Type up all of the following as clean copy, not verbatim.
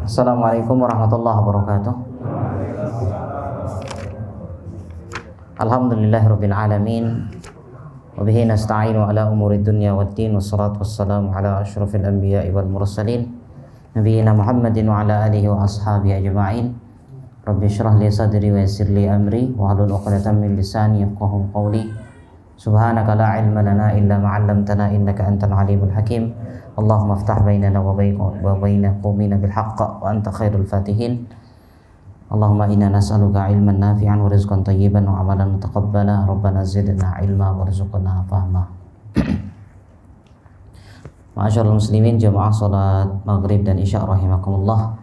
Assalamualaikum warahmatullahi wabarakatuh. Alhamdulillahirabbil alamin. Wa bihi nasta'inu ala umuri dunya waddin, wassalatu wassalamu ala asyrafil anbiya'i wal mursalin nabiyina Muhammadin wa ala alihi wa ashabihi ajma'in. Rabbi shrah li sadri wa yassir li amri wa hlul 'uqdatam min lisani yafqahu qawli. Subhanaka la ilma lana illa ma 'allamtana innaka antal alimul hakim. Allahumma aftah bainana wa baina qaumina bil haqq wa anta khairul fatihin. Allahumma inna nas'aluka ilman nafi'an wa rizqan thayyiban wa amalan mutaqabbala. Rabbana zidna ilma warzuqna fahma. Ma'asyiral muslimin, jamaah salat maghrib dan isya rahimakumullah.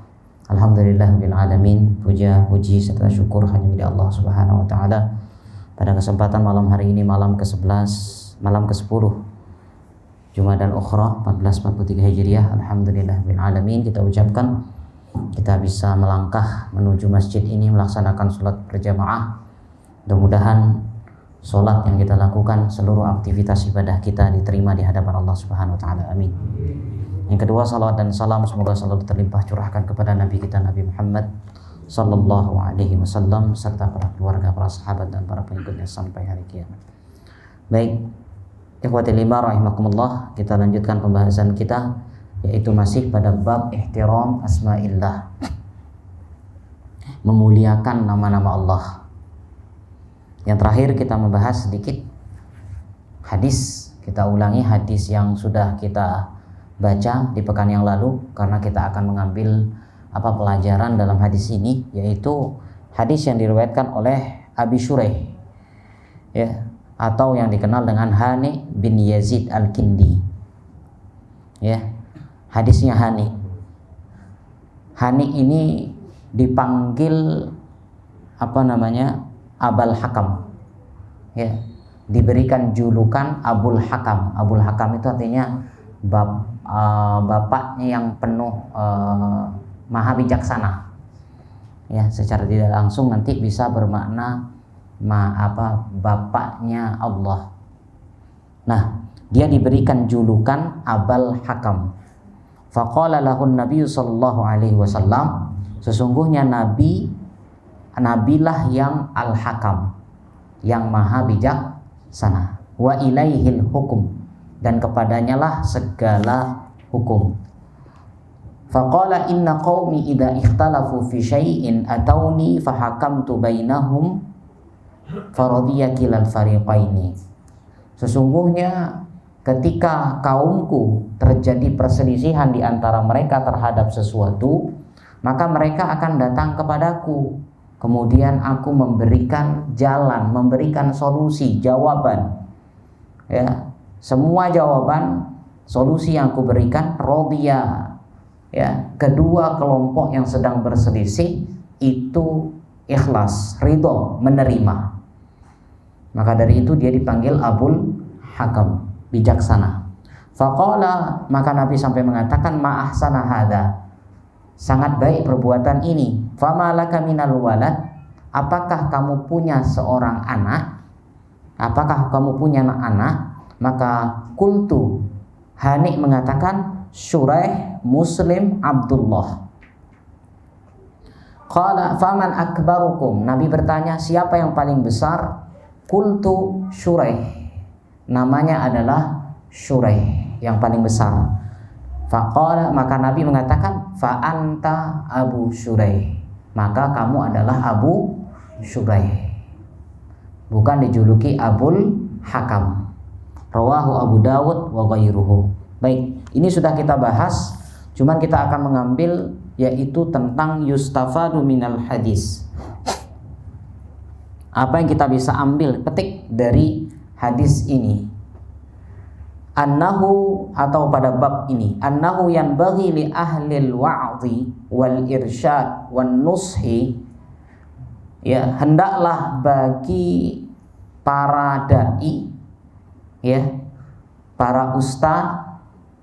Alhamdulillahirabbil alamin. Puja, puji serta syukur hanya milik Allah Subhanahu wa taala. Pada kesempatan malam hari ini, malam ke-11, malam ke-10 Jumadal Ukhra 1443 Hijriah, alhamdulillahirabbil alamin, kita ucapkan kita bisa melangkah menuju masjid ini melaksanakan sholat berjamaah. Mudah-mudahan sholat yang kita lakukan, seluruh aktivitas ibadah kita diterima di hadapan Allah Subhanahu wa taala. Amin. Yang kedua, salawat dan salam semoga selalu terlimpah curahkan kepada Nabi kita Nabi Muhammad sallallahu alaihi wasallam serta para keluarga, para sahabat dan para pengikutnya sampai hari kiamat. Baik, ikhwatil iman rahimakumullah, kita lanjutkan pembahasan kita, yaitu masih pada bab ihtiram asma'illah, memuliakan nama-nama Allah. Yang terakhir kita membahas sedikit hadis, kita ulangi hadis yang sudah kita baca di pekan yang lalu, karena kita akan mengambil pelajaran dalam hadis ini, yaitu hadis yang diriwayatkan oleh Abi Shuraih, ya, atau yang dikenal dengan Hani bin Yazid Al-Kindi, ya. Hadisnya Hani ini dipanggil Abul Hakam, ya, diberikan julukan Abul Hakam. Abul Hakam itu artinya bapaknya yang penuh maha bijaksana, ya, secara tidak langsung nanti bisa bermakna bapaknya Allah. Nah, dia diberikan julukan Abul Hakam. Faqala lahun Nabi sallallahu alaihi wasallam, sesungguhnya nabilah yang Al-Hakam, yang maha bijaksana. Wa ilaihil hukum, dan kepadanya lah segala hukum. Faqala inna qaumi idza ikhtalafu fi syai'in atawni fahakamtu bainahum faradiya kilal fariqaini. Sesungguhnya ketika kaumku terjadi perselisihan di antara mereka terhadap sesuatu, maka mereka akan datang kepadaku, kemudian aku memberikan jalan, memberikan solusi, jawaban, ya, semua jawaban, solusi yang aku berikan radiya, ya, kedua kelompok yang sedang berselisih itu ikhlas, ridho, menerima. Maka dari itu dia dipanggil Abul Hakam, bijaksana. Faqala, maka Nabi sampai mengatakan, ma ahsana hadza, sangat baik perbuatan ini. Fama laka minal walad, apakah kamu punya seorang anak? Apakah kamu punya anak? Maka kultu, Hani mengatakan, Shuraih, Muslim, Abdullah. Qala faman akbarukum, Nabi bertanya, siapa yang paling besar? Kultu Shuraih, namanya adalah Shuraih, yang paling besar. Faqala, maka Nabi mengatakan, fa anta Abu Shuraih, maka kamu adalah Abu Shuraih, bukan dijuluki Abul Hakam. Rawahu Abu Dawud wa ghairuhu. Baik, ini sudah kita bahas, cuman kita akan mengambil yaitu tentang yustafadu minal hadis. Apa yang kita bisa ambil, petik dari hadis ini? Annahu, atau pada bab ini, annahu yanbaghi li ahlil wa'dhi wal irsyad wan nushi, ya, hendaklah bagi para dai, ya, para ustaz,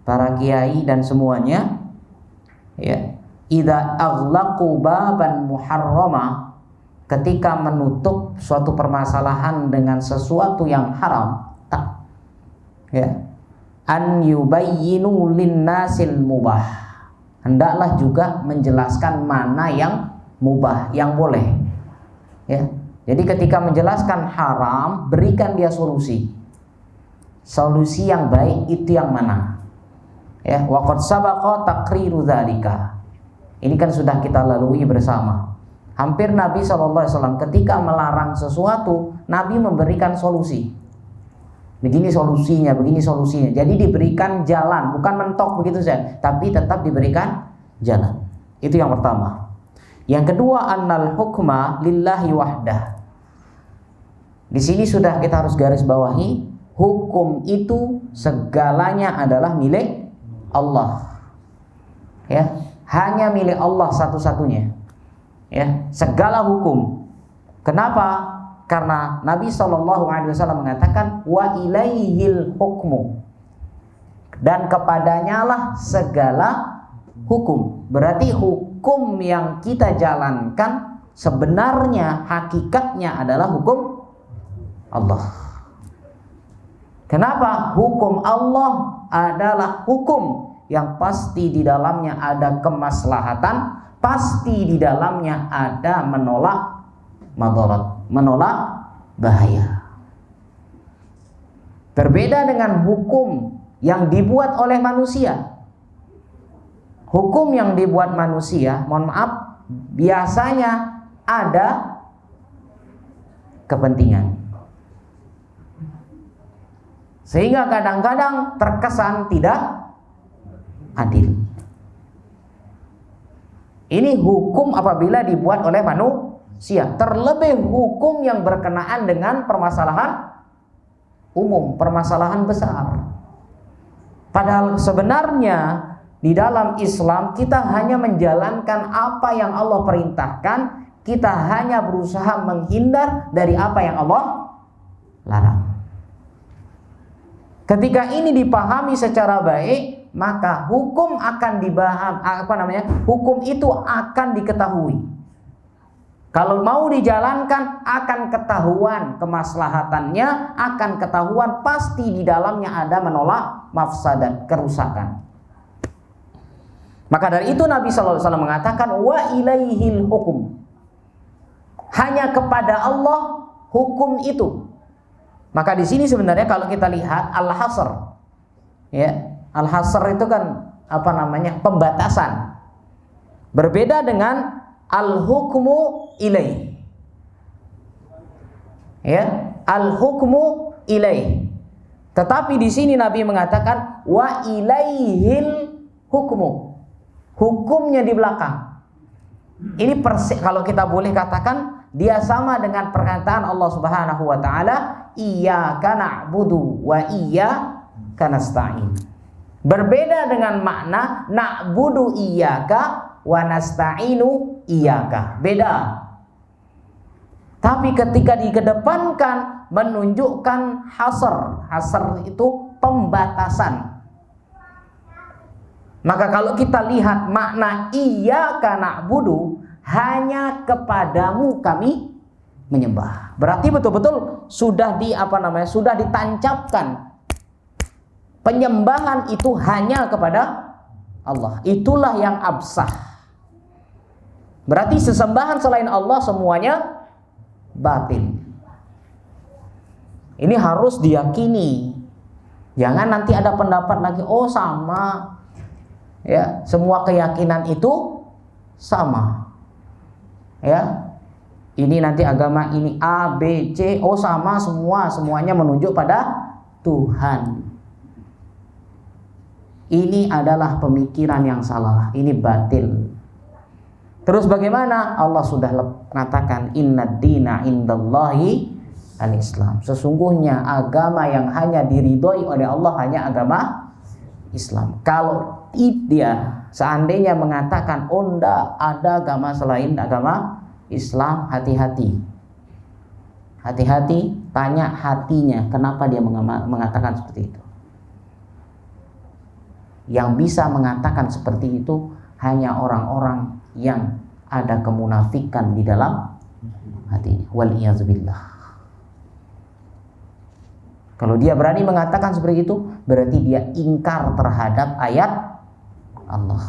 para kiai dan semuanya, ya, idza aghlaqu baban muharrama, ketika menutup suatu permasalahan dengan sesuatu yang haram, ya, an yubayyinu linnasil mubah, hendaklah juga menjelaskan mana yang mubah, yang boleh. Ya. Jadi ketika menjelaskan haram, berikan dia solusi. Solusi yang baik itu yang mana? Ya, waqad sabaqa taqriru dzalika. Ini kan sudah kita lalui bersama. Hampir Nabi SAW ketika melarang sesuatu, Nabi memberikan solusi. Begini solusinya, begini solusinya. Jadi diberikan jalan, bukan mentok begitu saja, tapi tetap diberikan jalan. Itu yang pertama. Yang kedua, annal hukma lillahi wahdah. Di sini sudah kita harus garis bawahi, hukum itu segalanya adalah milik Allah. Ya, hanya milik Allah satu-satunya. Ya, segala hukum. Kenapa? Karena Nabi SAW mengatakan wa ilaihil hukmu, dan kepadanya lah segala hukum. Berarti hukum yang kita jalankan sebenarnya hakikatnya adalah hukum Allah. Kenapa? Hukum Allah adalah hukum yang pasti di dalamnya ada kemaslahatan, pasti di dalamnya ada menolak madarat, menolak bahaya. Berbeda dengan hukum yang dibuat oleh manusia. Hukum yang dibuat manusia, mohon maaf, biasanya ada kepentingan. Sehingga kadang-kadang terkesan tidak adil. Ini hukum apabila dibuat oleh manusia. Terlebih hukum yang berkenaan dengan permasalahan umum, permasalahan besar. Padahal sebenarnya di dalam Islam kita hanya menjalankan apa yang Allah perintahkan. Kita hanya berusaha menghindar dari apa yang Allah larang. Ketika ini dipahami secara baik, maka hukum akan hukum itu akan diketahui. Kalau mau dijalankan akan ketahuan kemaslahatannya, akan ketahuan pasti di dalamnya ada menolak mafsadat, kerusakan. Maka dari itu Nabi SAW mengatakan wa ilaihil hukum. Hanya kepada Allah hukum itu. Maka di sini sebenarnya kalau kita lihat al-hasr, ya, al-hasr itu kan pembatasan. Berbeda dengan al-hukmu ilaih. Ya, al-hukmu ilaih. Tetapi di sini Nabi mengatakan wa ilaihil hukmu. Hukumnya di belakang. Ini kalau kita boleh katakan dia sama dengan perkataan Allah Subhanahu wa taala, iyyaka na'budu wa iyyaka nasta'in. Berbeda dengan makna na'budu iyyaka wa nasta'inu iyyaka. Beda. Tapi ketika dikedepankan menunjukkan hasr. Hasr itu pembatasan. Maka kalau kita lihat makna iyyaka na'budu, hanya kepadamu kami menyembah. Berarti betul-betul sudah sudah ditancapkan penyembahan itu hanya kepada Allah. Itulah yang absah. Berarti sesembahan selain Allah semuanya batil. Ini harus diyakini. Jangan nanti ada pendapat lagi, oh sama. Ya, semua keyakinan itu sama. Ya, ini nanti agama ini A, B, C, oh sama semuanya menunjuk pada Tuhan. Ini adalah pemikiran yang salah, ini batil. Terus bagaimana? Allah sudah mengatakan innad dina indallahi al-Islam. Sesungguhnya agama yang hanya diridhoi oleh Allah hanya agama Islam. Kalau dia seandainya mengatakan enggak ada agama selain agama Islam, hati-hati. Hati-hati, tanya hatinya kenapa dia mengatakan seperti itu. Yang bisa mengatakan seperti itu hanya orang-orang yang ada kemunafikan di dalam hatinya. Waliyadzubillah. Kalau dia berani mengatakan seperti itu, berarti dia ingkar terhadap ayat Allah.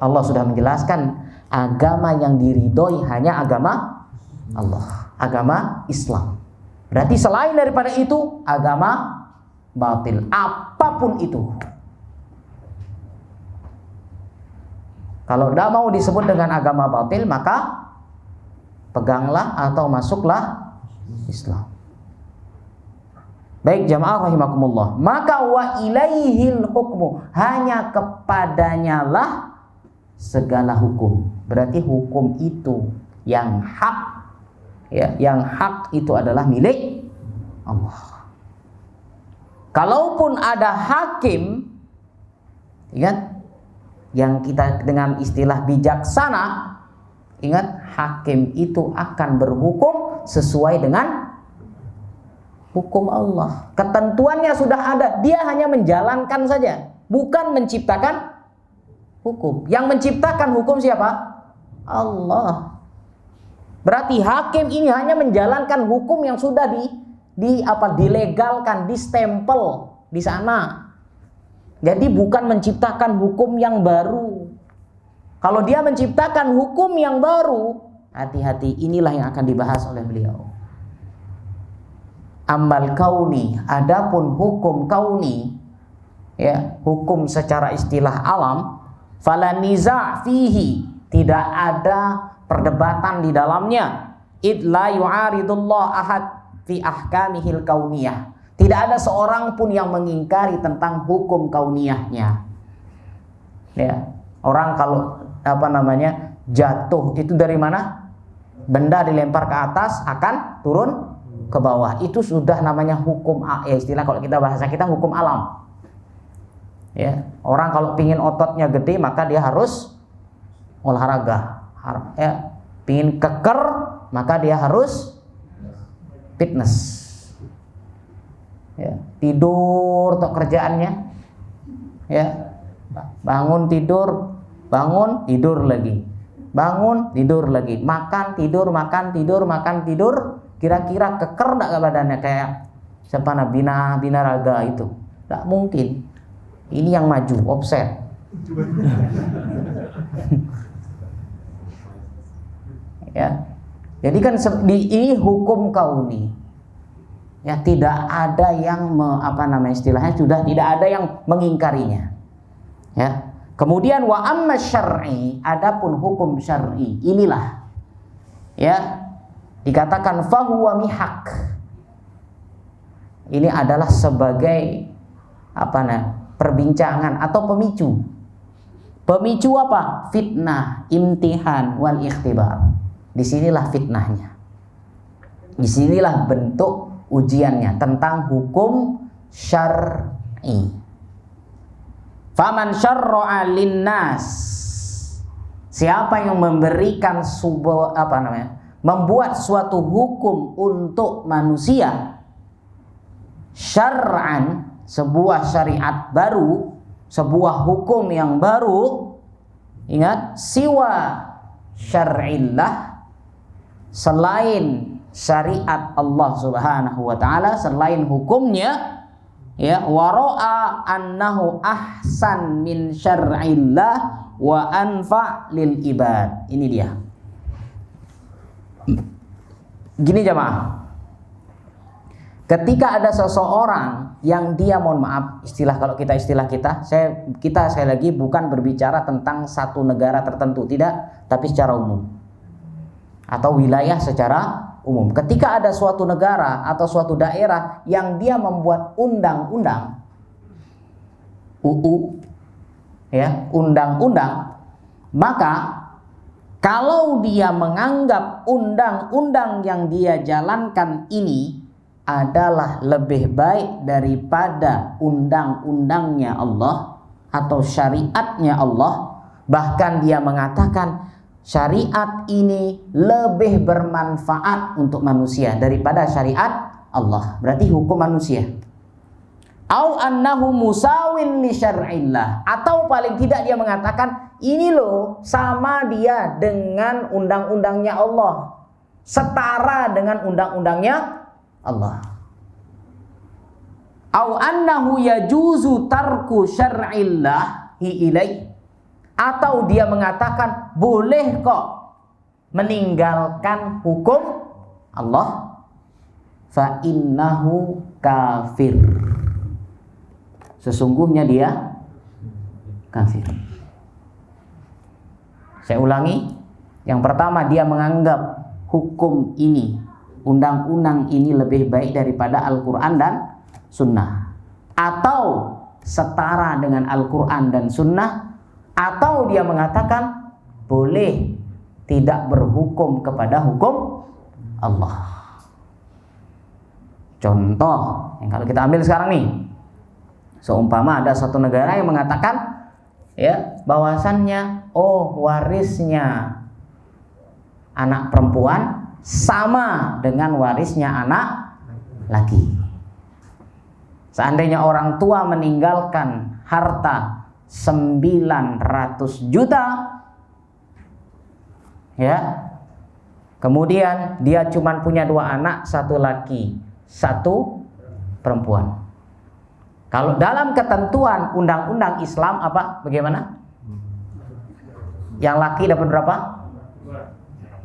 Allah sudah menjelaskan agama yang diridhoi hanya agama Allah, agama Islam. Berarti selain daripada itu agama batil, apapun itu. Kalau tidak mau disebut dengan agama batil, maka peganglah atau masuklah Islam. Baik jamaah rahimakumullah, maka wa ilaihil hukmu, hanya kepadanya lah segala hukum. Berarti hukum itu yang hak, ya, yang hak itu adalah milik Allah. Kalaupun ada hakim, ingat, yang kita dengan istilah bijaksana, ingat, hakim itu akan berhukum sesuai dengan hukum Allah. Ketentuannya sudah ada, dia hanya menjalankan saja, bukan menciptakan hukum. Yang menciptakan hukum siapa? Allah. Berarti hakim ini hanya menjalankan hukum yang sudah dilegalkan, distempel di sana. Jadi bukan menciptakan hukum yang baru. Kalau dia menciptakan hukum yang baru, hati-hati, inilah yang akan dibahas oleh beliau. Amal kauni, adapun hukum kauni, ya, hukum secara istilah alam, fala niza' fihi, tidak ada perdebatan di dalamnya. Id la yu'aridullah ahad fi ahkamihil kauniyah. Tidak ada seorang pun yang mengingkari tentang hukum kauniyahnya. Ya, orang kalau jatuh itu dari mana? Benda dilempar ke atas akan turun ke bawah. Itu sudah namanya hukum, ya, istilah kalau kita bahasa kita hukum alam. Ya, orang kalau pingin ototnya gede maka dia harus olahraga. Ya, pingin keker maka dia harus fitness. Ya, tidur untuk kerjaannya, ya, bangun tidur lagi, bangun tidur lagi, makan tidur, kira-kira keker enggak badannya kayak siapa Bina Raga itu? Enggak mungkin. Ini yang maju, offset. Ya, jadi kan ini hukum kauni. Ya, tidak ada yang istilahnya sudah tidak ada yang mengingkarinya. Ya. Kemudian wa amma syar'i, adapun hukum syar'i, inilah, ya, dikatakan fahuwa mihak. Ini adalah sebagai perbincangan atau pemicu. Pemicu apa? Fitnah, imtihan wal ikhtibar. Disinilah fitnahnya. Disinilah bentuk ujiannya tentang hukum syar'i. Faman syarra'a linnas, siapa yang memberikan membuat suatu hukum untuk manusia, syar'an, sebuah syariat baru, sebuah hukum yang baru, ingat, siwa syar'illah, selain syariat Allah Subhanahu wa taala, selain hukumnya, ya, wara'a annahu ahsan min syar'illah wa anfa' lil ibad. Ini dia. Gini jamaah. Ketika ada seseorang yang dia, mohon maaf, istilah kita, sekali lagi bukan berbicara tentang satu negara tertentu, tidak, tapi secara umum atau wilayah secara umum. Ketika ada suatu negara atau suatu daerah yang dia membuat undang-undang, ya, undang-undang, maka kalau dia menganggap undang-undang yang dia jalankan ini adalah lebih baik daripada undang-undangnya Allah atau syariatnya Allah, bahkan dia mengatakan syariat ini lebih bermanfaat untuk manusia daripada syariat Allah, berarti hukum manusia. Au annahu musawin li syar'illah, atau paling tidak dia mengatakan ini loh sama dia dengan undang-undangnya Allah, setara dengan undang-undangnya Allah. Au annahu yajuzu tarku syar'illahi ilaih, atau dia mengatakan boleh kok meninggalkan hukum Allah, fa innahu kafir. Sesungguhnya dia kafir. Saya ulangi, yang pertama dia menganggap hukum ini, undang-undang ini lebih baik daripada Al-Quran dan Sunnah, atau setara dengan Al-Quran dan Sunnah, atau dia mengatakan boleh tidak berhukum kepada hukum Allah. Contoh yang kalau kita ambil sekarang nih, seumpama ada satu negara yang mengatakan ya bahwasannya warisnya anak perempuan sama dengan warisnya anak laki. Seandainya orang tua meninggalkan harta 900 juta ya, kemudian dia cuma punya 2 anak, 1 laki 1 perempuan. Kalau dalam ketentuan undang-undang Islam bagaimana? Yang laki dapat berapa?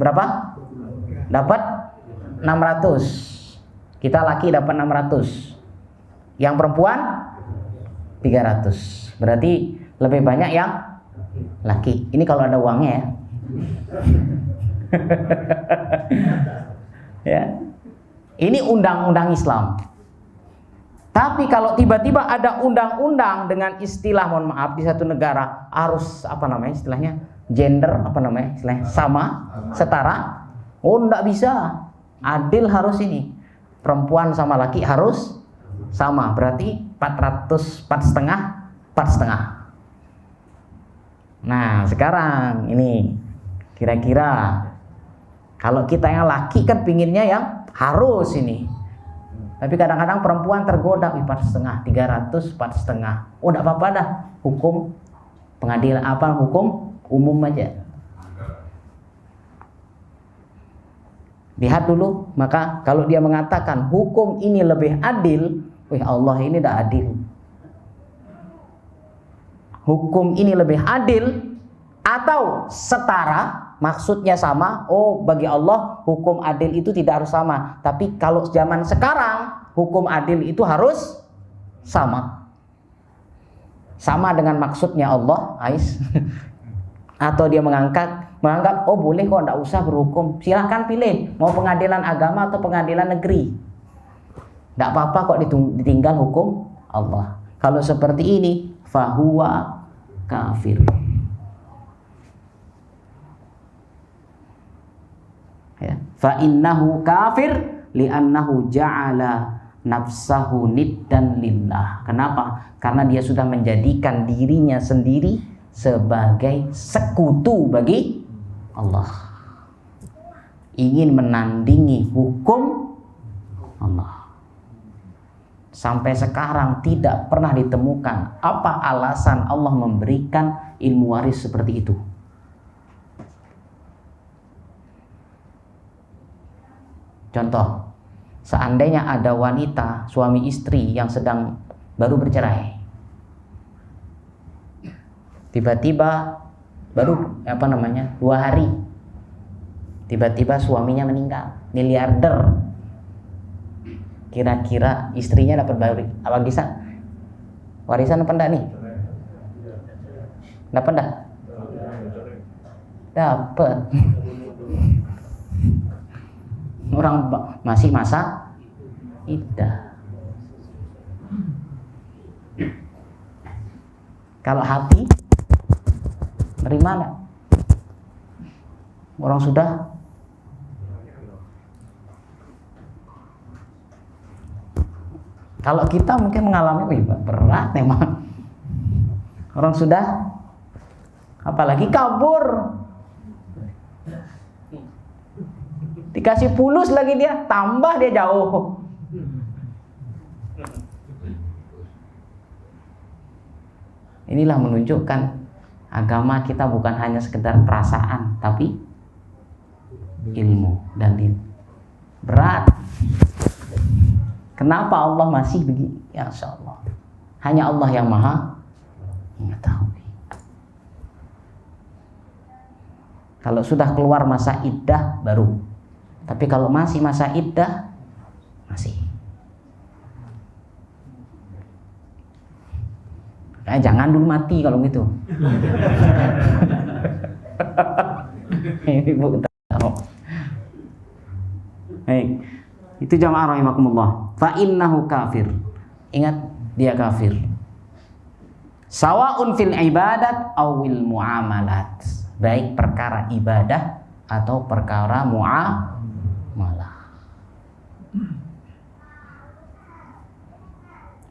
Berapa? Dapat 600. Kita laki dapat 600. Yang perempuan 300. Berarti lebih banyak yang laki. Ini kalau ada uangnya ya. Ya. Ini undang-undang Islam. Tapi kalau tiba-tiba ada undang-undang dengan istilah, mohon maaf, di satu negara harus istilahnya gender istilahnya sama, setara. Enggak bisa. Adil harus ini. Perempuan sama laki harus sama. Berarti 400, 4,5. Nah, sekarang ini kira-kira kalau kita yang laki kan pinginnya yang harus ini. Tapi kadang-kadang perempuan tergoda 4,5, 300, 4,5. Enggak apa-apa dah. Hukum pengadilan hukum umum aja. Lihat dulu, maka kalau dia mengatakan hukum ini lebih adil, Allah ini dah adil. Hukum ini lebih adil atau setara, maksudnya sama. Bagi Allah hukum adil itu tidak harus sama. Tapi kalau zaman sekarang hukum adil itu harus sama. Sama dengan maksudnya Allah, atau dia menganggap boleh kok, enggak usah berhukum. Silahkan pilih mau pengadilan agama atau pengadilan negeri. Enggak apa-apa kok ditinggal hukum Allah. Kalau seperti ini fahuwa kafir. Ya. Fa innahu kafir li'annahu ja'ala nafsahu niddan lillah. Kenapa? Karena dia sudah menjadikan dirinya sendiri sebagai sekutu bagi Allah. Ingin menandingi hukum Allah. Sampai sekarang tidak pernah ditemukan apa alasan Allah memberikan ilmu waris seperti itu. Contoh, seandainya ada wanita suami istri yang sedang baru bercerai, tiba-tiba baru 2 hari, tiba-tiba suaminya meninggal, miliarder. Kira-kira istrinya dapat warisan apa enggak nih? Dapat enggak? Dapat. Orang masih masa iddah. Kalau hati nerima enggak? Orang sudah kalau kita mungkin mengalami berat memang. Orang sudah apalagi kabur. Dikasih fulus lagi dia, tambah dia jauh. Inilah menunjukkan agama kita bukan hanya sekedar perasaan, tapi ilmu dan berat. Kenapa Allah masih begini? Ya Allah. Hanya Allah yang maha mengetahui. Kalau sudah keluar masa iddah baru. Tapi kalau masih masa iddah, masih. Jangan dulu mati kalau gitu. Ibu tahu. Baik. Itu jamaah rahimakumullah. Fa innahu kafir. Ingat, dia kafir. Sawa'un fil ibadat awil muamalat. Baik perkara ibadah atau perkara muamalah.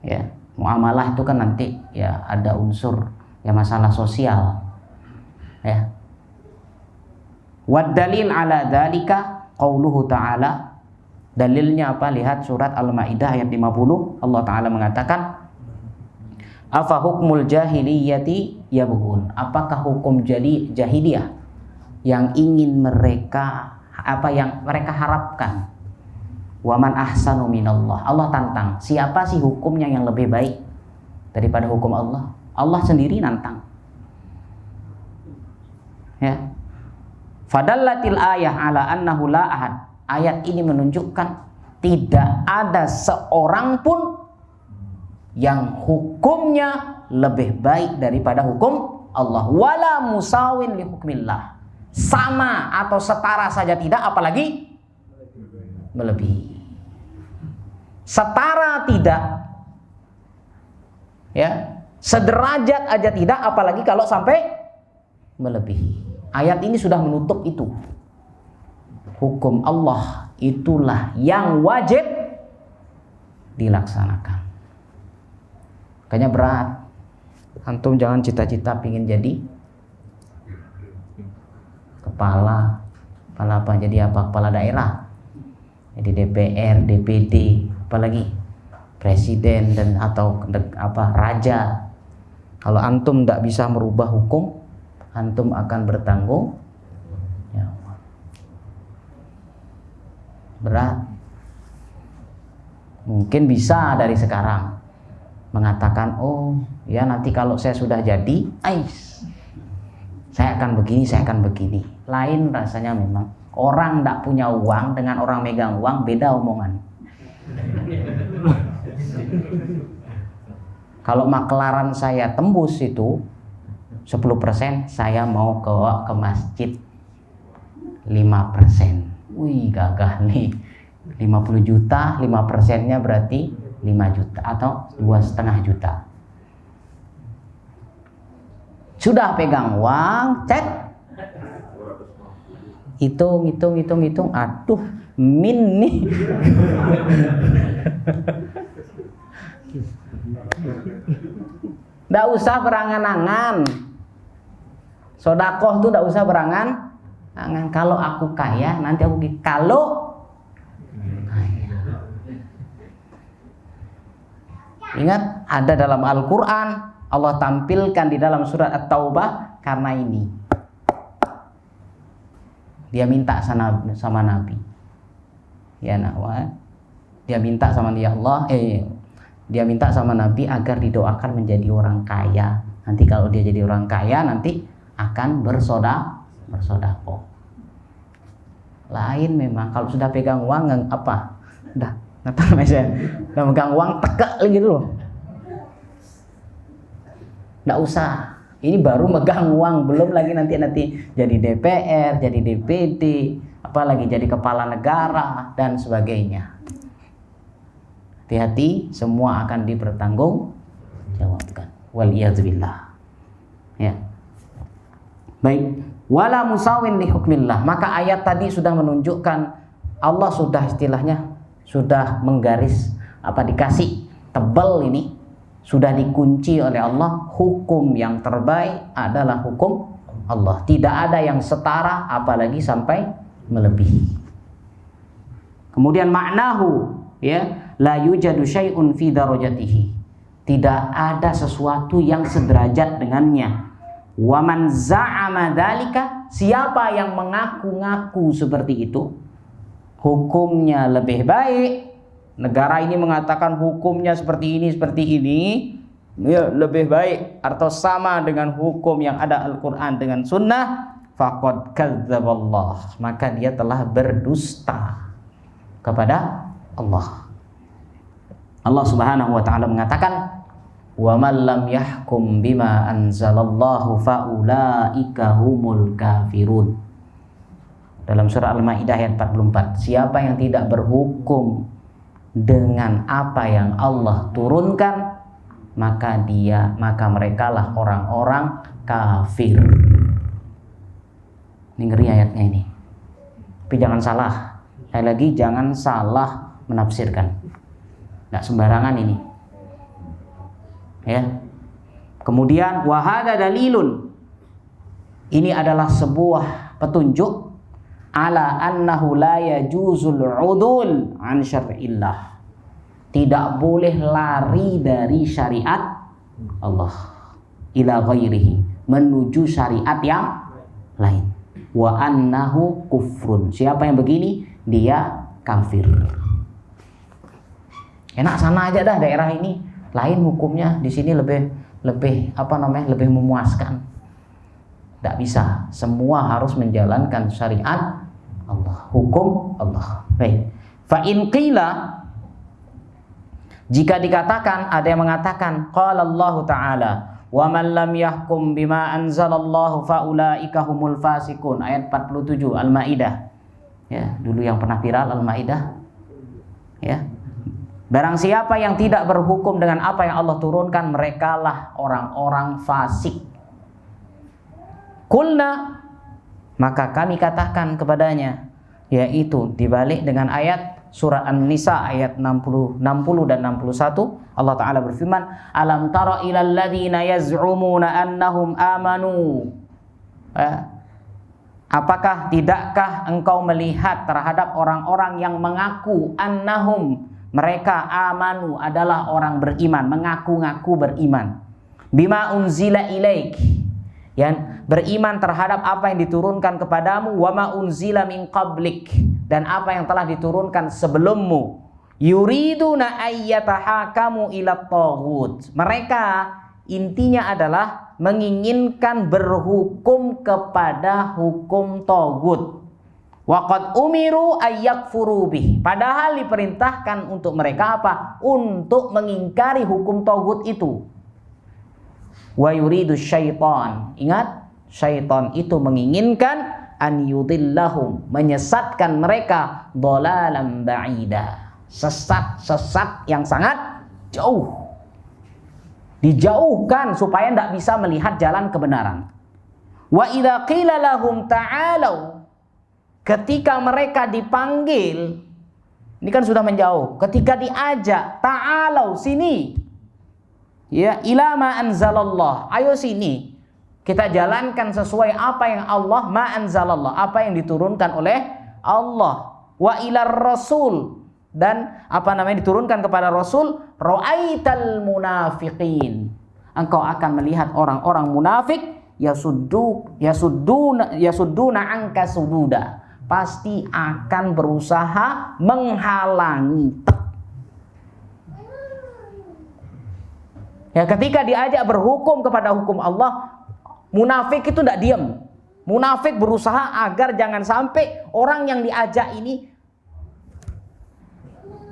Ya, muamalah itu kan nanti ya ada unsur ya masalah sosial. Ya. Wad dalil ala dzalika qauluhu ta'ala. Dalilnya apa? Lihat surat Al-Maidah ayat 50. Allah Ta'ala mengatakan, afa hukmul jahiliyati yabghun. Apakah hukum jahiliyah yang ingin mereka yang mereka harapkan? Waman ahsanu minallah. Allah tantang, siapa sih hukumnya yang lebih baik daripada hukum Allah? Allah sendiri nantang. Ya. Fadallatil ayah ala annahu la ahad. Ayat ini menunjukkan tidak ada seorang pun yang hukumnya lebih baik daripada hukum Allah. Wala musawin li hukmillah. Sama atau setara saja tidak, apalagi melebihi. Setara tidak, ya, sederajat aja tidak, apalagi kalau sampai melebihi. Ayat ini sudah menutup itu. Hukum Allah itulah yang wajib dilaksanakan. Makanya berat. Antum jangan cita-cita pingin jadi kepala apa? Jadi apa? Kepala daerah. Jadi DPR, DPD, apalagi presiden dan atau raja. Kalau antum tidak bisa merubah hukum, antum akan bertanggung jawab. Berat. Mungkin bisa dari sekarang mengatakan, oh ya nanti kalau saya sudah jadi, saya akan begini, saya akan begini. Lain rasanya memang. Orang tidak punya uang dengan orang megang uang, beda omongan. Kalau makelaran saya tembus itu 10%, saya mau ke masjid 5%. Wih, gagah nih. 50 juta, 5%-nya berarti 5 juta atau 2,5 juta. Sudah pegang uang, cek. Hitung. Aduh, min nih. Nggak usah berangan-angan. Sodakoh tuh nggak usah berangan-angan. Kalau aku kaya, nanti aku kalau kaya. Ingat, ada dalam Al-Quran, Allah tampilkan di dalam surat At-Taubah karena ini. Dia minta sama Nabi. Ya Nawa. Dia minta sama Allah, dia minta sama Nabi agar didoakan menjadi orang kaya. Nanti kalau dia jadi orang kaya, nanti akan bersodakoh. Lain memang kalau sudah pegang uang apa? Udah megang uang tekek gitu loh. Nggak usah. Ini baru megang uang, belum lagi nanti jadi DPR, jadi DPD, apalagi jadi kepala negara dan sebagainya. Hati-hati, semua akan dipertanggungjawabkan. Waliyadzubillah. Ya. Baik. Wala musawin li hukmillah. Maka ayat tadi sudah menunjukkan Allah sudah istilahnya sudah menggaris dikasih tebal ini. Sudah dikunci oleh Allah, hukum yang terbaik adalah hukum Allah. Tidak ada yang setara apalagi sampai melebihi. Kemudian maknahu, ya, la yujadu syai'un fi darajatihi. Tidak ada sesuatu yang sederajat dengannya. Wa man za'ama dzalika, siapa yang mengaku-ngaku seperti itu, hukumnya lebih baik. Negara ini mengatakan hukumnya seperti ini, ya, lebih baik atau sama dengan hukum yang ada Al-Quran dengan Sunnah, faqad kadzdzaballah, maka dia telah berdusta kepada Allah. Allah Subhanahu wa taala mengatakan, "Wa man lam yahkum bima anzalallahu faulaika humul kafirun." Dalam surah Al-Maidah ayat 44, siapa yang tidak berhukum dengan apa yang Allah turunkan, maka merekalah orang-orang kafir. Ini ngeri ayatnya ini. Tapi jangan salah, sekali lagi jangan salah menafsirkan. Nggak sembarangan ini. Ya. Kemudian wahada dalilun. Ini adalah sebuah petunjuk ala annahu la yajuzul udul an syar'illah. Tidak boleh lari dari syariat Allah ila ghairihi, menuju syariat yang lain. Wa annahu kufrun. Siapa yang begini, dia kafir. Enak sana aja dah daerah ini, lain hukumnya, di sini lebih memuaskan. Tidak bisa, semua harus menjalankan syariat Allah, hukum Allah. Baik. Fa in qila, jika dikatakan, ada yang mengatakan qala Allah Ta'ala wa man lam yahkum bima anzalallahu faulaika humul fasikun, ayat 47 Al-Maidah. Ya, dulu yang pernah viral Al-Maidah. Ya. Barang siapa yang tidak berhukum dengan apa yang Allah turunkan, merekalah orang-orang fasik. Kulna, maka kami katakan kepadanya, yaitu dibalik dengan ayat surah An-Nisa ayat 60 dan 61, Allah Ta'ala berfirman, alam tara ilal ladzina yaz'umuna annahum amanu. Apakah tidakkah engkau melihat terhadap orang-orang yang mengaku annahum, mereka amanu adalah orang beriman, mengaku-ngaku beriman, bima unzila ilaik, yang beriman terhadap apa yang diturunkan kepadamu, wa ma unzila min qablik, dan apa yang telah diturunkan sebelummu, yuriduna ayyatahakamu ila taghut, mereka intinya adalah menginginkan berhukum kepada hukum taghut. Waqad umiru ayyakfuru bih, padahal diperintahkan untuk mereka apa? Untuk mengingkari hukum taghut itu. Wa yuridu syaitan, ingat, syaitan itu menginginkan an yudillahum, menyesatkan mereka, dhalalan ba'ida, sesat yang sangat jauh, dijauhkan supaya tidak bisa melihat jalan kebenaran. Wa idza qila lahum ta'alu, ketika mereka dipanggil, ini kan sudah menjauh, ketika diajak, ta'alu, sini, ya, ila ma anzalallah, ayo sini, kita jalankan sesuai apa yang Allah ma anzalallah, apa yang diturunkan oleh Allah, wa ilar rasul, dan diturunkan kepada Rasul, ra'aital munafiqin, engkau akan melihat orang-orang munafik, yasudduna anka sududa, pasti akan berusaha menghalangi. Ya, ketika diajak berhukum kepada hukum Allah, munafik itu tidak diam. Munafik berusaha agar jangan sampai orang yang diajak ini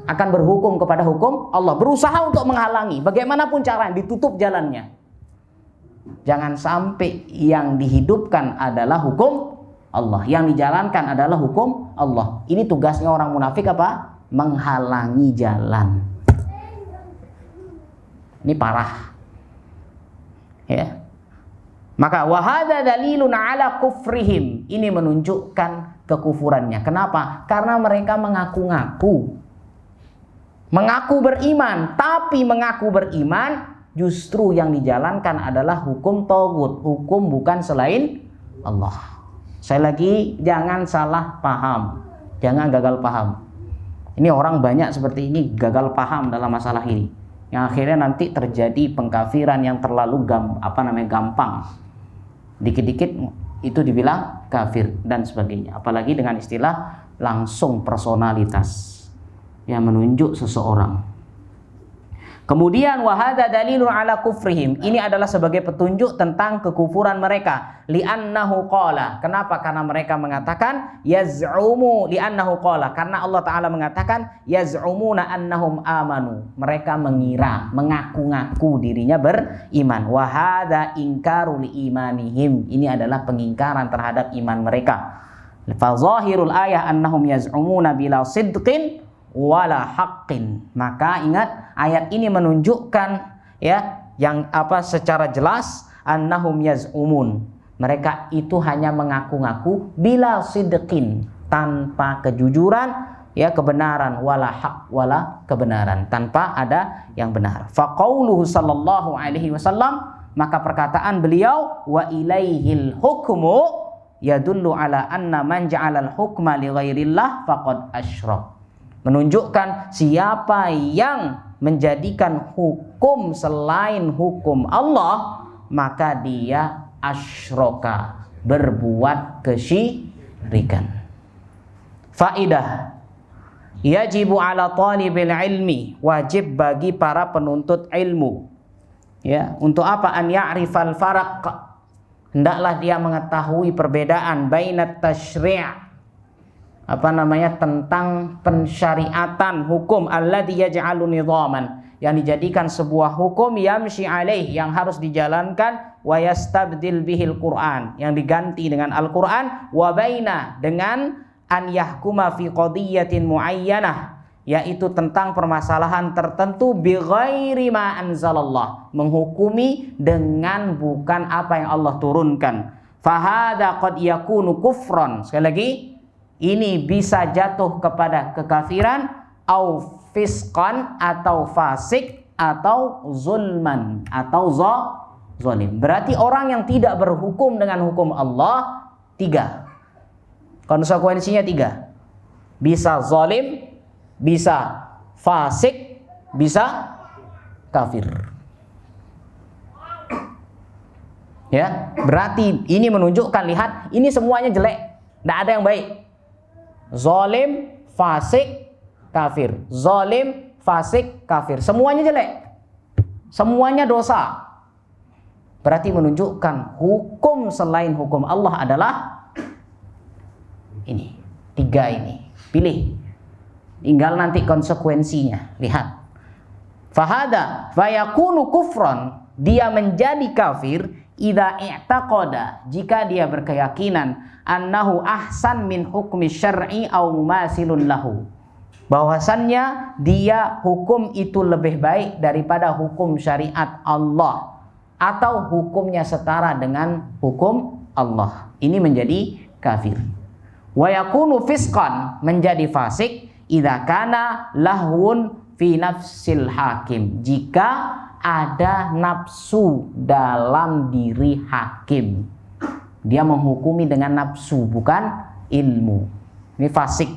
akan berhukum kepada hukum Allah, berusaha untuk menghalangi bagaimanapun caranya, ditutup jalannya. Jangan sampai yang dihidupkan adalah hukum Allah, yang dijalankan adalah hukum Allah. Ini tugasnya orang munafik apa? Menghalangi jalan. Ini parah. Ya. Maka wahada dalilun ala kufrihim, ini menunjukkan kekufurannya. Kenapa? Karena mereka mengaku beriman, tapi mengaku beriman justru yang dijalankan adalah hukum taghut, hukum bukan selain Allah. Saya lagi, jangan salah paham, jangan gagal paham. Ini orang banyak seperti ini, gagal paham dalam masalah ini, yang akhirnya nanti terjadi pengkafiran yang terlalu gampang. Dikit-dikit itu dibilang kafir dan sebagainya, apalagi dengan istilah langsung personalitas yang menunjuk seseorang. Kemudian wahada dalilun ala kufrihim. Ini adalah sebagai petunjuk tentang kekufuran mereka. Li'annahu qala. Kenapa? Karena mereka mengatakan yaz'umu li'annahu qala. Karena Allah Ta'ala mengatakan yaz'umuna annahum amanu. Mereka mengira, mengaku-ngaku dirinya beriman. Wahada ingkaru li'imanihim. Ini adalah pengingkaran terhadap iman mereka. Fa zahirul ayah annahum yaz'umuna bila sidqin wala haqqin. Maka ingat, ayat ini menunjukkan ya yang secara jelas annahum yaz'umun. Mereka itu hanya mengaku-ngaku bila sidqin, tanpa kejujuran, ya kebenaran, wala haq, wala kebenaran, tanpa ada yang benar. Fa qauluhu sallallahu alaihi wasallam, maka perkataan beliau wa ilaihil hukmu yadullu ala anna man ja'alal hukma li ghairillah faqad asyrak. Menunjukkan siapa yang menjadikan hukum selain hukum Allah, maka dia asyraka, berbuat kesyirikan. Faidah, yajibu ala talibil ilmi, wajib bagi para penuntut ilmu. Ya, untuk apa? An ya'rifal faraq, hendaklah dia mengetahui perbedaan bainat tasyri', tentang pensyariatan hukum alladzi yaj'alu nidhaman, yang dijadikan sebuah hukum yamshi alaih, yang harus dijalankan, wa yastabdil bihil Qur'an, yang diganti dengan Al-Qur'an, wa baina, dengan an yahkuma fi qadiyatin muayyanah, yaitu tentang permasalahan tertentu, bi ghairi ma anzalallah, menghukumi dengan bukan apa yang Allah turunkan. Fahada qad yakunu kufran, sekali lagi ini bisa jatuh kepada kekafiran, au fisqan, atau fasik, atau zulman, atau zalim. Berarti orang yang tidak berhukum dengan hukum Allah, 3 konsekuensinya, 3. Bisa zalim, bisa fasik, bisa kafir. Ya, berarti ini menunjukkan, lihat, ini semuanya jelek, tidak ada yang baik. Zalim, fasik, kafir. Zalim, fasik, kafir. Semuanya jelek. Semuanya dosa. Berarti menunjukkan hukum selain hukum Allah adalah ini. 3 ini. Pilih. Tinggal nanti konsekuensinya. Lihat. Fahada fayakunu kufran. Dia menjadi kafir idza i'taqada, jika dia berkeyakinan annahu ahsan min hukmi syar'i au mumasilun lahu, bahwasannya dia hukum itu lebih baik daripada hukum syariat Allah, atau hukumnya setara dengan hukum Allah. Ini menjadi kafir. Wa yakunu fisqan, menjadi fasik idza kana lahun fi nafsil hakim, jika ada nafsu dalam diri hakim. Dia menghukumi dengan nafsu, bukan ilmu. Ini fasik.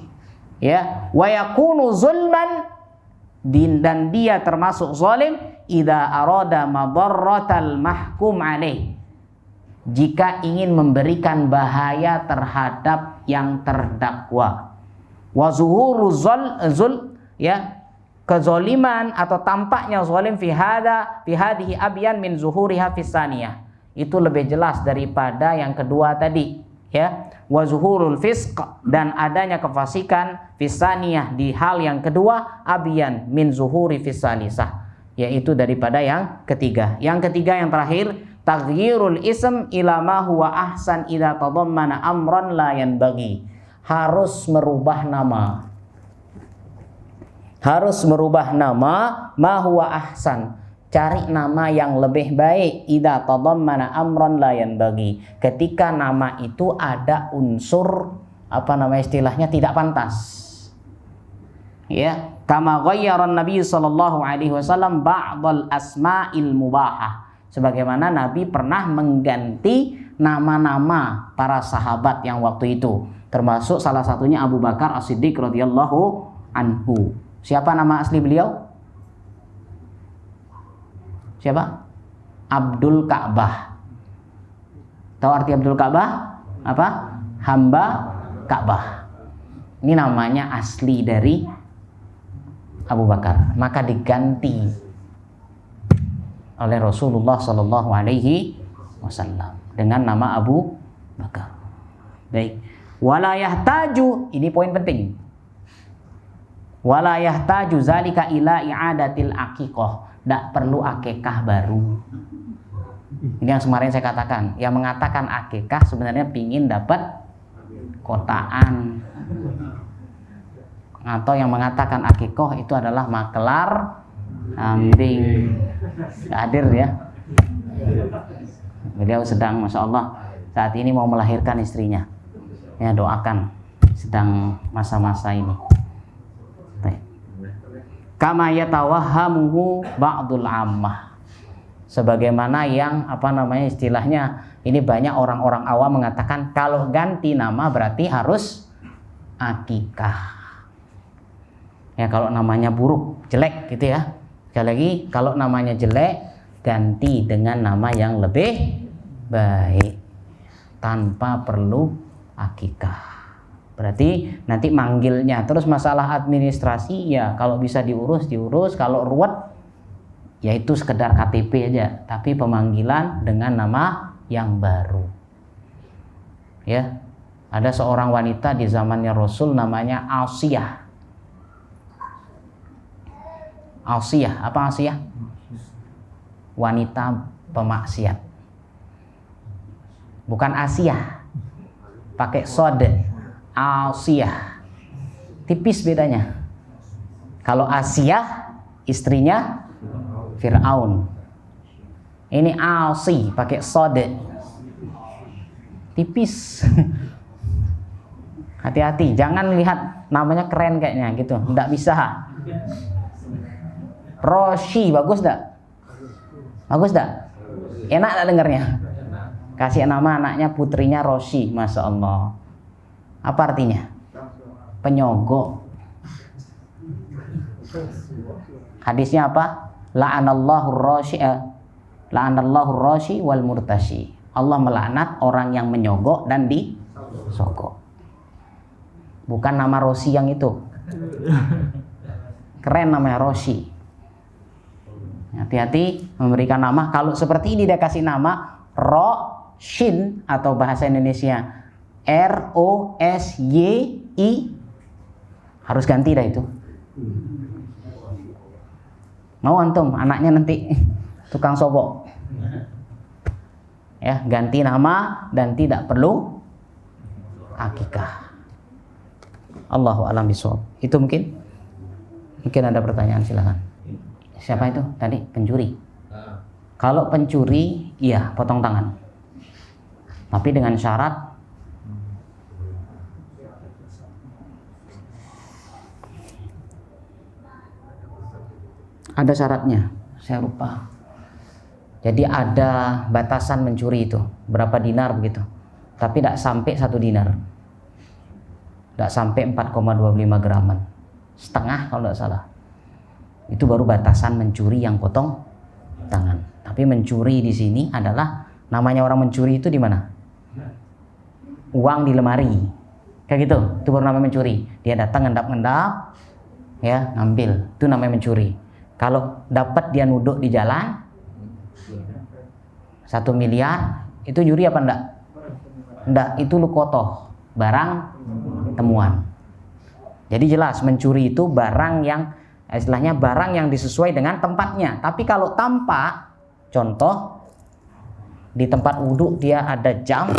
Ya, wa yakunu zulman, dan dia termasuk zalim idza arada madarratal mahkum alaih, jika ingin memberikan bahaya terhadap yang terdakwa. Wa zuhuru kezoliman, atau tampaknya zalim fi hadhihi abyan min zuhuriha fis saniyah, itu lebih jelas daripada yang kedua tadi, ya. Wa zuhurul fisq, dan adanya kefasikan fis saniyah, di hal yang kedua, abyan min zuhuri fis salisah, yaitu daripada yang ketiga. Yang ketiga, yang terakhir, taghyirul ism ila ma huwa ahsan idza tadammana amran la yanbaghi, harus merubah nama. Harus merubah nama, ma huwa ahsan, cari nama yang lebih baik, idza tadammana amran la yanbaghi, ketika nama itu ada unsur istilahnya tidak pantas. Ya, kama ghayyara Nabi sallallahu alaihi wasallam ba'dal asma'il mubahah, sebagaimana Nabi pernah mengganti nama-nama para sahabat yang waktu itu, termasuk salah satunya Abu Bakar As-Siddiq radhiyallahu anhu. Siapa nama asli beliau? Siapa? Abdul Ka'bah. Tahu arti Abdul Ka'bah? Apa? Hamba Ka'bah. Ini namanya asli dari Abu Bakar. Maka diganti oleh Rasulullah Shallallahu Alaihi Wasallam dengan nama Abu Bakar. Baik. Wala yahtaju, ini poin penting. Wala yahtaju zalika ila i'adatil aqiqah. Tidak perlu akikah baru. Ini yang kemarin saya katakan. Yang mengatakan akikah sebenarnya pingin dapat kotaan. Atau yang mengatakan akikah itu adalah makelar kambing. Hadir ya. Beliau sedang, masya Allah, saat ini mau melahirkan istrinya. Ya, doakan, sedang masa-masa ini. Kama yatawahhamuhu ba'dul ammah. Sebagaimana yang istilahnya, ini banyak orang-orang awam mengatakan kalau ganti nama berarti harus akikah. Ya, kalau namanya buruk, jelek gitu ya. Sekali lagi, kalau namanya jelek, ganti dengan nama yang lebih baik tanpa perlu akikah. Berarti nanti manggilnya. Terus masalah administrasi ya kalau bisa diurus, kalau ruwet ya itu sekedar KTP aja, tapi pemanggilan dengan nama yang baru. Ya. Ada seorang wanita di zamannya Rasul namanya Asiyah. Asiyah, apa Asiyah? Wanita pemaksiat. Bukan Asia. Pakai sode. Asiyah. Tipis bedanya. Kalau Asiyah istrinya Fir'aun. Ini Asi pakai sode. Tipis. Hati-hati, jangan lihat namanya keren kayaknya gitu. Enggak bisa. Roshi, bagus enggak? Bagus enggak? Enak enggak dengarnya? Kasih nama anaknya putrinya Roshi, masya Allah. Apa artinya? Penyogok. Hadisnya apa? La'anallahu Roshi wal murtashi. Allah melaknat orang yang menyogok dan disogok. Bukan nama Roshi yang itu. Keren namanya Roshi. Hati-hati memberikan nama. Kalau seperti ini dia kasih nama Roshin atau bahasa Indonesia ROSYI, harus ganti dah itu. Mau antum anaknya nanti tukang sobok. Ya, ganti nama dan tidak perlu akikah. Allahu a'lam bishawab. Itu mungkin ada pertanyaan, silakan. Siapa itu tadi? Pencuri. Kalau pencuri, iya potong tangan. Tapi dengan syarat ada syaratnya. Saya lupa. Jadi ada batasan mencuri itu berapa dinar begitu. Tapi tidak sampai 1 dinar. Tidak sampai 4,25 graman. Setengah kalau tidak salah. Itu baru batasan mencuri yang potong tangan. Tapi mencuri di sini adalah, namanya orang mencuri itu di mana? Uang di lemari. Kayak gitu. Itu baru namanya mencuri. Dia datang ngendap-ngendap, ya, ngambil. Itu namanya mencuri. Kalau dapat dia nuduk di jalan 1 miliar, itu nyuri apa enggak? Enggak, itu lukotoh, barang temuan. Jadi jelas mencuri itu barang yang istilahnya barang yang disesuai dengan tempatnya. Tapi kalau tanpa, contoh di tempat wudhu dia ada jam,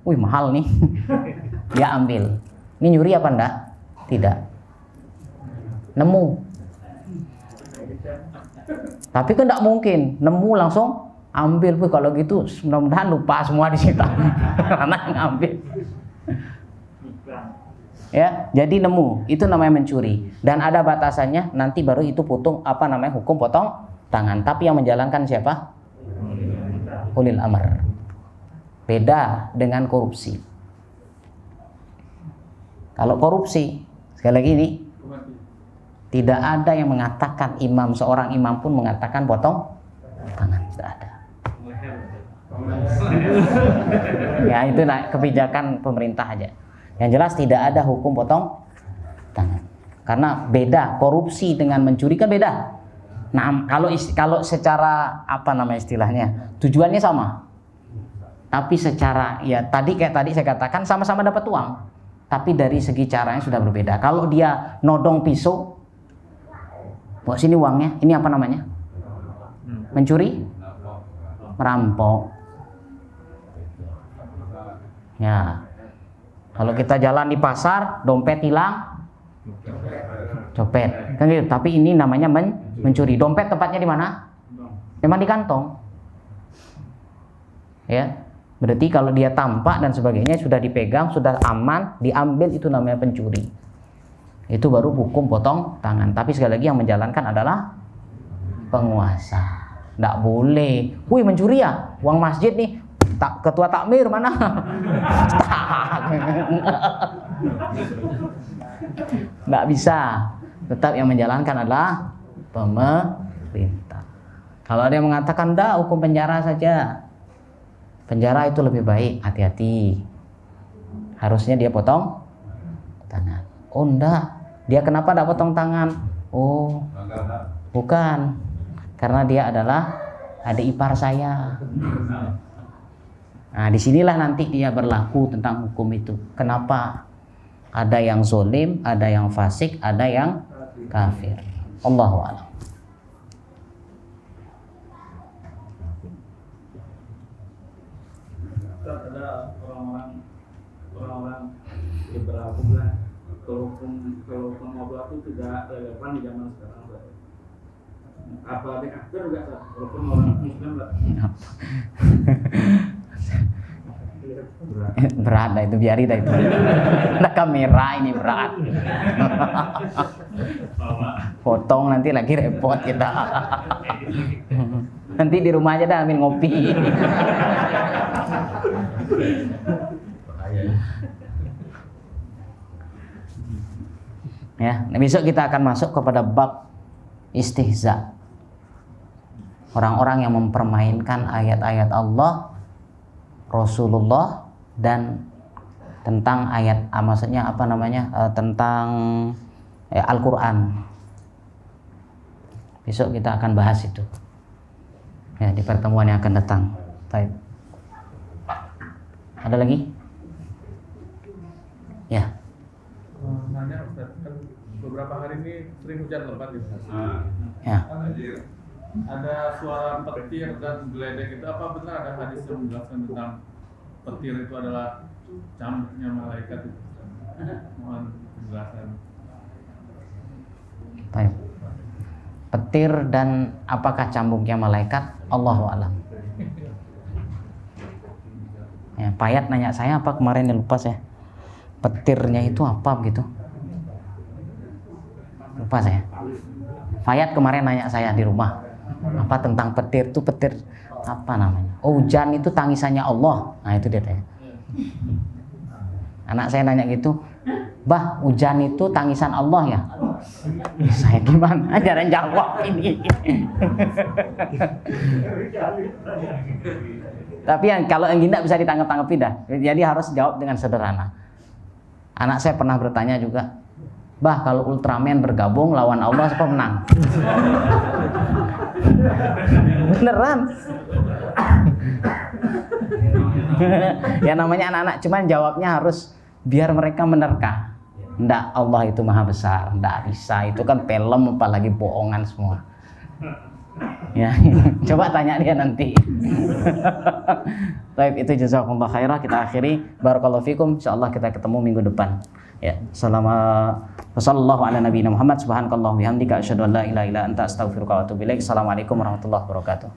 wih mahal nih, dia ambil. Ini nyuri apa enggak? Tidak. Nemu. Tapi kan enggak mungkin nemu langsung ambil. Wih kalau gitu mudah-mudahan lupa semua di situ. Karena ngambil. Ya, jadi nemu, itu namanya mencuri dan ada batasannya, nanti baru itu hukum potong tangan. Tapi yang menjalankan siapa? Ulil amr. Beda dengan korupsi. Kalau korupsi, sekali lagi ini tidak ada yang mengatakan, seorang imam pun mengatakan potong tangan, tidak ada. Ya itu kebijakan pemerintah aja. Yang jelas tidak ada hukum potong tangan. Karena beda, korupsi dengan mencuri kan beda. Nah, kalau secara apa nama istilahnya, tujuannya sama. Tapi secara ya tadi saya katakan sama-sama dapat uang, tapi dari segi caranya sudah berbeda. Kalau dia nodong pisau, bawa sini uangnya, ini apa namanya? Mencuri? Merampok. Ya. Kalau kita jalan di pasar, dompet hilang, copet, kan gitu. Tapi ini namanya mencuri. Dompet tempatnya di mana? Memang di kantong. Ya. Berarti kalau dia tampak dan sebagainya sudah dipegang, sudah aman, diambil, itu namanya pencuri. Itu baru hukum potong tangan. Tapi sekali lagi yang menjalankan adalah penguasa. Nggak boleh. Wih, mencuri ya? Uang masjid nih. Ketua takmir mana? Nggak bisa. Tetap yang menjalankan adalah pemerintah. Kalau ada yang mengatakan dah hukum penjara saja, penjara itu lebih baik, hati-hati. Harusnya dia potong tangan. Oh enggak, dia kenapa enggak potong tangan? Oh bukan, karena dia adalah adik ipar saya. Nah disinilah nanti dia berlaku tentang hukum itu. Kenapa? Ada yang zolim, ada yang fasik, ada yang kafir. Allahu a'lam. Ada orang-orang yang berlaku lah, kalau hukum Allah itu tidak relevan di zaman sekarang. Apa ada kafir juga walaupun orang Muslim lah. Berat dah itu, biarin dah itu. Ada kamera ini berat. Potong nanti lagi repot kita. Nanti di rumah aja dah ambil ngopi. Ya, besok kita akan masuk kepada bab istihza. Orang-orang yang mempermainkan ayat-ayat Allah, Rasulullah, dan tentang ayat, maksudnya apa namanya, tentang Al-Quran. Besok kita akan bahas itu ya di pertemuan yang akan datang. Baik. Ada lagi? Ya. Nanya Ustaz, kan beberapa hari ini sering hujan lebat ya Ustaz. Ya. Ada suara petir dan geledek, itu apa benar ada hadis yang menjelaskan tentang petir itu adalah cambuknya malaikat itu? Mohon penjelasan. Baik. Petir dan apakah cambuknya malaikat? Allahu a'lam. Ya, Payat nanya saya apa kemarin, yang lupa saya. Petirnya itu apa gitu? Lupa saya. Payat kemarin nanya saya di rumah. Apa tentang petir itu, petir apa namanya? Oh, hujan itu tangisannya Allah. Nah, itu dia tanya. Anak saya nanya gitu, "Bah, hujan itu tangisan Allah ya?" Saya gimana? Jangan jawab ini. Tapi kalau yang tidak bisa ditangkap-tangkapi dah. Jadi harus jawab dengan sederhana. Anak saya pernah bertanya juga, "Bah, kalau Ultraman bergabung lawan Allah, siapa menang?" Beneran. Ya namanya anak-anak, cuman jawabnya harus biar mereka menerka. Nggak, Allah itu maha besar, nggak bisa, itu kan film apalagi bohongan semua. Ya, coba tanya dia nanti. Baik, itu jazakumullah khairah, kita akhiri. Barakallahu fikum, insyaallah kita ketemu minggu depan. Ya, sallallahu ala nabiyina Muhammad, subhanakallah bihamdika asyhadu an la ilaha illa anta astaghfiruka wa atubu ilaik. Assalamualaikum warahmatullahi wabarakatuh.